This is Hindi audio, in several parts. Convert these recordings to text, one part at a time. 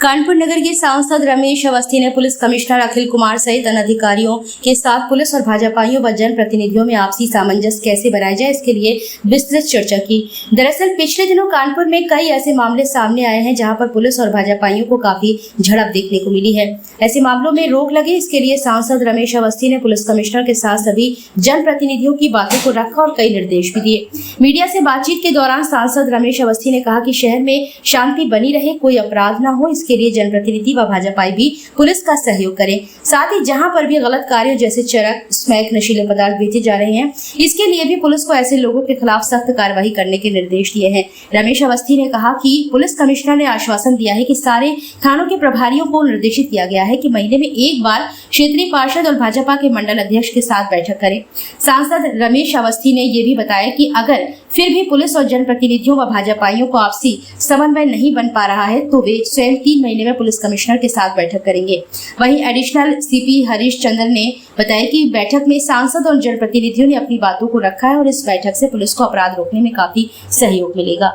कानपुर नगर के सांसद रमेश अवस्थी ने पुलिस कमिश्नर अखिल कुमार सहित अन्य अधिकारियों के साथ पुलिस और भाजपाइयों व जनप्रतिनिधियों में आपसी सामंजस्य कैसे बनाया जाए इसके लिए विस्तृत चर्चा की। दरअसल पिछले दिनों कानपुर में कई ऐसे मामले सामने आए हैं जहां पर पुलिस और भाजपाइयों को काफी झड़प देखने को मिली है। ऐसे मामलों में रोक लगे, इसके लिए सांसद रमेश अवस्थी ने पुलिस कमिश्नर के साथ सभी जनप्रतिनिधियों की बातों को रखा और कई निर्देश भी दिए। मीडिया से बातचीत के दौरान सांसद रमेश अवस्थी ने कहा कि शहर में शांति बनी रहे, कोई अपराध न हो, इसके लिए जनप्रतिनिधि व भाजपाई भी पुलिस का सहयोग करें। साथ ही जहां पर भी गलत कार्य जैसे चरक, स्मैक, नशीले पदार्थ बेचे जा रहे हैं, इसके लिए भी पुलिस को ऐसे लोगों के खिलाफ सख्त कार्रवाई करने के निर्देश दिए हैं। रमेश अवस्थी ने कहा कि पुलिस कमिश्नर ने आश्वासन दिया है कि सारे थानों के प्रभारियों को निर्देशित किया गया है कि महीने में एक बार क्षेत्रीय पार्षद और भाजपा के मंडल अध्यक्ष के साथ बैठक करें। सांसद रमेश अवस्थी ने ये भी बताया कि अगर फिर भी पुलिस और जनप्रतिनिधियों व भाजपाइयों को आपसी समन्वय नहीं बन पा रहा है तो वे स्वयं 3 महीने में पुलिस कमिश्नर के साथ बैठक करेंगे। वहीं एडिशनल सीपी हरीश चंद्र ने बताया कि बैठक में सांसद और जनप्रतिनिधियों ने अपनी बातों को रखा है और इस बैठक से पुलिस को अपराध रोकने में काफी सहयोग मिलेगा।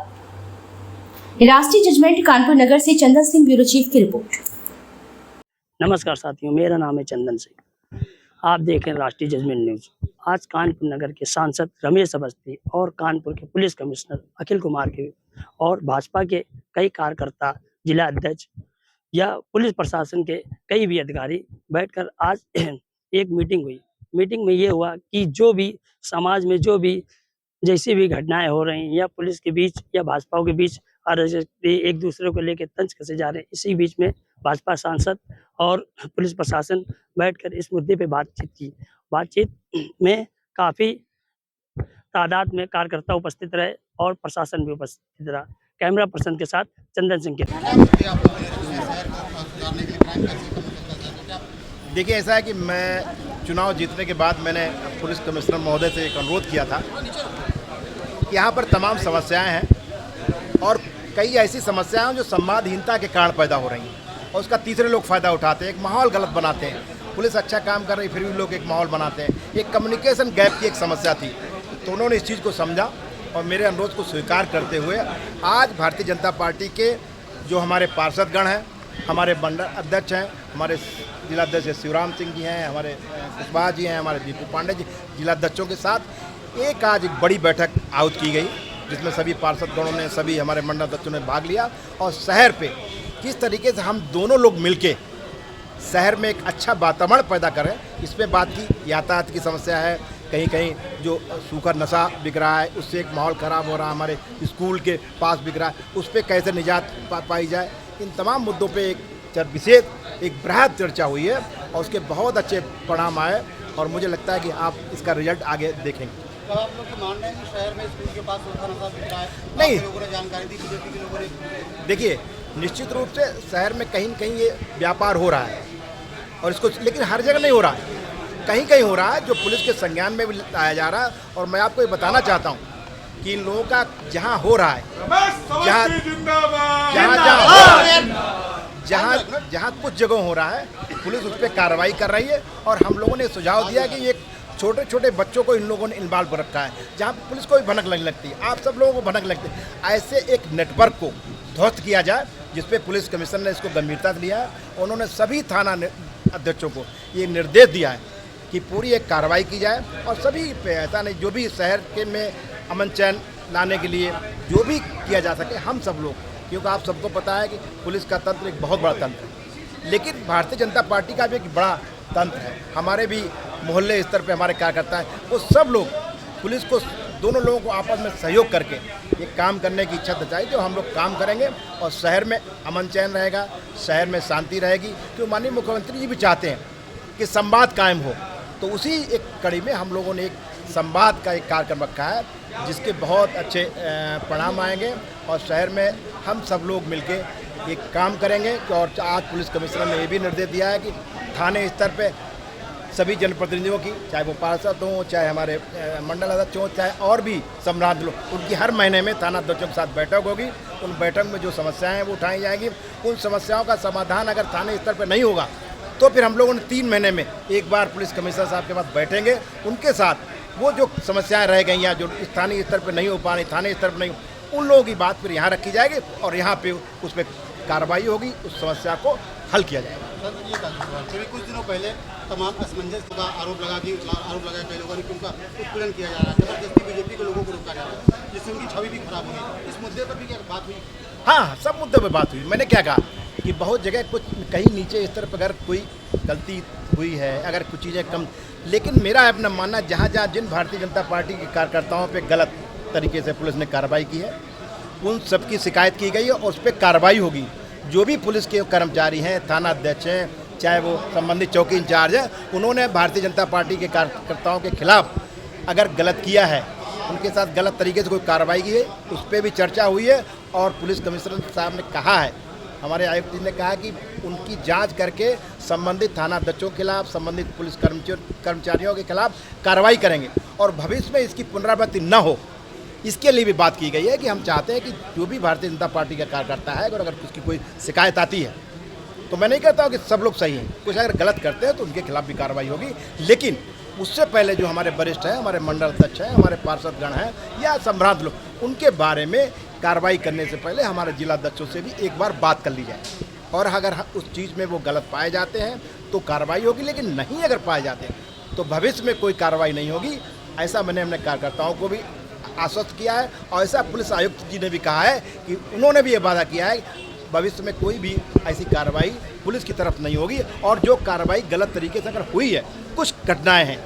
राष्ट्रीय जजमेंट कानपुर नगर से चंदन सिंह, ब्यूरो चीफ की रिपोर्ट। नमस्कार साथियों, मेरा नाम है चंदन सिंह। आप देखें राष्ट्रीय जजमेंट न्यूज। आज कानपुर नगर के सांसद रमेश अवस्थी और कानपुर के पुलिस कमिश्नर अखिल कुमार के और भाजपा के कई कार्यकर्ता, जिला अध्यक्ष या पुलिस प्रशासन के कई भी अधिकारी बैठकर आज एक मीटिंग हुई। मीटिंग में ये हुआ कि जो भी समाज में जो भी जैसी भी घटनाएं हो रही हैं या पुलिस के बीच या भाजपा के बीच और एक दूसरे को लेकर तंज कसे जा रहे हैं, इसी बीच में भाजपा सांसद और पुलिस प्रशासन बैठकर इस मुद्दे पे बातचीत की। बातचीत में काफ़ी तादाद में कार्यकर्ता उपस्थित रहे और प्रशासन भी उपस्थित रहा। कैमरा पर्सन के साथ चंदन सिंह के। देखिए, ऐसा है कि मैं चुनाव जीतने के बाद मैंने पुलिस कमिश्नर महोदय से एक अनुरोध किया था कि यहाँ पर तमाम समस्याएं हैं और कई ऐसी समस्याएं हैं जो संवादहीनता के कारण पैदा हो रही हैं और उसका तीसरे लोग फ़ायदा उठाते हैं, एक माहौल गलत बनाते हैं। पुलिस अच्छा काम कर रही फिर भी लोग एक माहौल बनाते हैं। एक कम्युनिकेशन गैप की एक समस्या थी, तो उन्होंने इस चीज़ को समझा और मेरे अनुरोध को स्वीकार करते हुए आज भारतीय जनता पार्टी के जो हमारे पार्षदगण हैं, हमारे मंडल अध्यक्ष हैं, हमारे जिलाध्यक्ष शिवराम सिंह जी हैं, हमारे कुशवाहा जी हैं, हमारे दीपू पांडे जी, जिलाध्यक्षों के साथ आज एक बड़ी बैठक आहुत की गई जिसमें सभी पार्षदगणों ने, सभी हमारे मंडल अध्यक्षों ने भाग लिया और शहर पे किस तरीके से हम दोनों लोग मिलके शहर में एक अच्छा वातावरण पैदा करें, इस पर बात की। यातायात की समस्या है, कहीं कहीं जो सूखा नशा बिक रहा है उससे एक माहौल ख़राब हो रहा है, हमारे स्कूल के पास बिक रहा है, उस पर कैसे निजात पाई जाए, इन तमाम मुद्दों पे एक विशेष एक बृहद चर्चा हुई है और उसके बहुत अच्छे परिणाम आए और मुझे लगता है कि आप इसका रिजल्ट आगे देखेंगे। तो आप लोग तो मान रहे हैं कि शहर में स्कूल के पास सूखा नशा बिक रहा है? नहीं, लोगों ने जानकारी दी, बीजेपी के लोगों ने। देखिए, निश्चित रूप से शहर में कहीं न कहीं ये व्यापार हो रहा है और इसको, लेकिन हर जगह नहीं हो रहा है, कहीं कहीं हो रहा है जो पुलिस के संज्ञान में भी लाया जा रहा है। और मैं आपको ये बताना चाहता हूँ कि इन लोगों का जहाँ हो रहा है, जहाँ कुछ जगह हो रहा है, पुलिस उस पर कार्रवाई कर रही है और हम लोगों ने सुझाव दिया कि ये छोटे छोटे बच्चों को इन लोगों ने इन्वॉल्व कर रखा है, जहाँ पुलिस को भी भनक लगने लगती है, आप सब लोगों को भनक लगती है। ऐसे एक नेटवर्क को ध्वस्त किया जाए जिस पे पुलिस कमिश्नर ने इसको गंभीरता से लिया है। उन्होंने सभी थाना अध्यक्षों को ये निर्देश दिया है कि पूरी एक कार्रवाई की जाए और सभी पे, ऐसा नहीं, जो भी शहर के में अमन चैन लाने के लिए जो भी किया जा सके, हम सब लोग, क्योंकि आप सबको पता है कि पुलिस का तंत्र एक बहुत बड़ा तंत्र है, लेकिन भारतीय जनता पार्टी का भी एक बड़ा तंत्र है। हमारे भी मोहल्ले स्तर पे हमारे कार्यकर्ता हैं, वो सब लोग पुलिस को, दोनों लोगों को आपस में सहयोग करके ये काम करने की इच्छा दर्शाई, जो हम लोग काम करेंगे और शहर में अमन चैन रहेगा, शहर में शांति रहेगी। क्योंकि माननीय मुख्यमंत्री जी भी चाहते हैं कि संवाद कायम हो, तो उसी एक कड़ी में हम लोगों ने एक संवाद का एक कार्यक्रम रखा है जिसके बहुत अच्छे परिणाम आएंगे और शहर में हम सब लोग मिलके एक काम करेंगे। और आज पुलिस कमिश्नर ने ये भी निर्देश दिया है कि थाने स्तर पे सभी जनप्रतिनिधियों की, चाहे वो पार्षद हों, चाहे हमारे मंडल अध्यक्ष हों, चाहे और भी सम्राट लोग, उनकी हर महीने में थाना अध्यक्षों के साथ बैठक होगी। उन बैठक में जो समस्याएं हैं वो उठाई जाएंगी। उन समस्याओं का समाधान अगर थाने स्तर पर नहीं होगा तो फिर हम लोगों ने 3 महीने में एक बार पुलिस कमिश्नर साहब के पास बैठेंगे, उनके साथ वो जो समस्याएं रह गई हैं, जो स्थानीय स्तर पर नहीं हो पा रही, थाने स्तर पर नहीं, उन लोगों की बात फिर यहाँ रखी जाएगी और यहाँ पे उस पर कार्रवाई होगी, उस समस्या को हल किया जाएगा। सर ये कभी कुछ दिनों पहले तमाम असमंजस का आरोप लगाया कई लोगों ने कि उनका उत्पीड़न किया जा रहा है, जबरदस्ती बीजेपी के लोगों को रोका जा रहा है, जिससे उनकी छवि भी खराब हुई। इस मुद्दे पर भी क्या बात हुई? हाँ, सब मुद्दों पे बात हुई। मैंने क्या कहा कि बहुत जगह कुछ कहीं नीचे स्तर पर अगर कोई गलती हुई है, अगर कुछ चीज़ें कम, लेकिन मेरा अपना मानना जहाँ जहाँ जिन भारतीय जनता पार्टी के कार्यकर्ताओं पे गलत तरीके से पुलिस ने कार्रवाई की है, उन सबकी शिकायत की गई है और उस पर कार्रवाई होगी। जो भी पुलिस के कर्मचारी हैं, थाना अध्यक्ष हैं, चाहे वो संबंधित चौकी इंचार्ज है, उन्होंने भारतीय जनता पार्टी के कार्यकर्ताओं के खिलाफ अगर गलत किया है, उनके साथ गलत तरीके से कोई कार्रवाई की है, उस पर भी चर्चा हुई है। और पुलिस कमिश्नर साहब ने कहा है, हमारे आयुक्त जी ने कहा कि उनकी जांच करके संबंधित थाना अध्यक्षों के खिलाफ, संबंधित पुलिस कर्मचारियों के खिलाफ कार्रवाई करेंगे और भविष्य में इसकी पुनरावृत्ति न हो, इसके लिए भी बात की गई है कि हम चाहते हैं कि जो भी भारतीय जनता पार्टी का कार्यकर्ता है, अगर उसकी कोई शिकायत आती है, तो मैं नहीं कहता हूँ कि सब लोग सही हैं, कुछ अगर गलत करते हैं तो उनके खिलाफ भी कार्रवाई होगी। लेकिन उससे पहले जो हमारे वरिष्ठ हैं, हमारे मंडल अध्यक्ष हैं, हमारे पार्षदगण हैं या संभ्रांत लोग, उनके बारे में कार्रवाई करने से पहले हमारे जिला अध्यक्षों से भी एक बार बात कर ली जाए। और अगर उस चीज़ में वो गलत पाए जाते हैं तो कार्रवाई होगी, लेकिन नहीं अगर पाए जाते हैं तो भविष्य में कोई कार्रवाई नहीं होगी। ऐसा मैंने अपने कार्यकर्ताओं को भी आश्वस्त किया है और ऐसा पुलिस आयुक्त जी ने भी कहा है कि उन्होंने भी ये वादा किया है भविष्य में कोई भी ऐसी कार्रवाई पुलिस की तरफ नहीं होगी। और जो कार्रवाई गलत तरीके से अगर हुई है, कुछ घटनाएं हैं,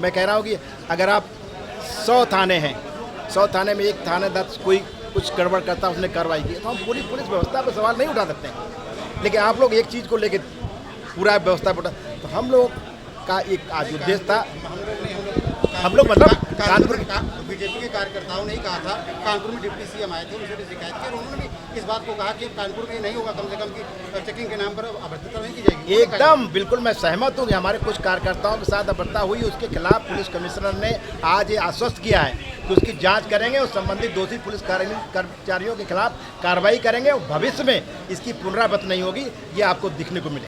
मैं कह रहा हूँ कि अगर आप 100 थाने हैं, 100 थाने में एक थानेदार कोई कुछ गड़बड़ करता उसने कार्रवाई की, तो हम पूरी पुलिस व्यवस्था पर सवाल नहीं उठा सकते हैं। लेकिन आप लोग एक चीज़ को लेकर पूरा व्यवस्था पर उठा, तो हम लोग का एक आज उद्देश्य था, हम लोग मतलब कानपुर बीजेपी के कार्यकर्ताओं ने ही कहा था, कानपुर में डिप्टी सीएम आए थे, उनसे भी शिकायत की और उन्होंने भी इस बात को कहा कि कानपुर में नहीं होगा, कम से कम की चेकिंग के नाम पर अभद्रता नहीं की जाएगी। एकदम बिल्कुल मैं सहमत हूँ कि हमारे कुछ कार्यकर्ताओं के साथ अभद्रता हुई, उसके खिलाफ पुलिस कमिश्नर ने आज ये आश्वस्त किया है कि उसकी जांच करेंगे और संबंधित दोषी पुलिस कर्मचारियों के खिलाफ कार्रवाई करेंगे और भविष्य में इसकी पुनरावृत्ति नहीं होगी, ये आपको दिखने को मिले।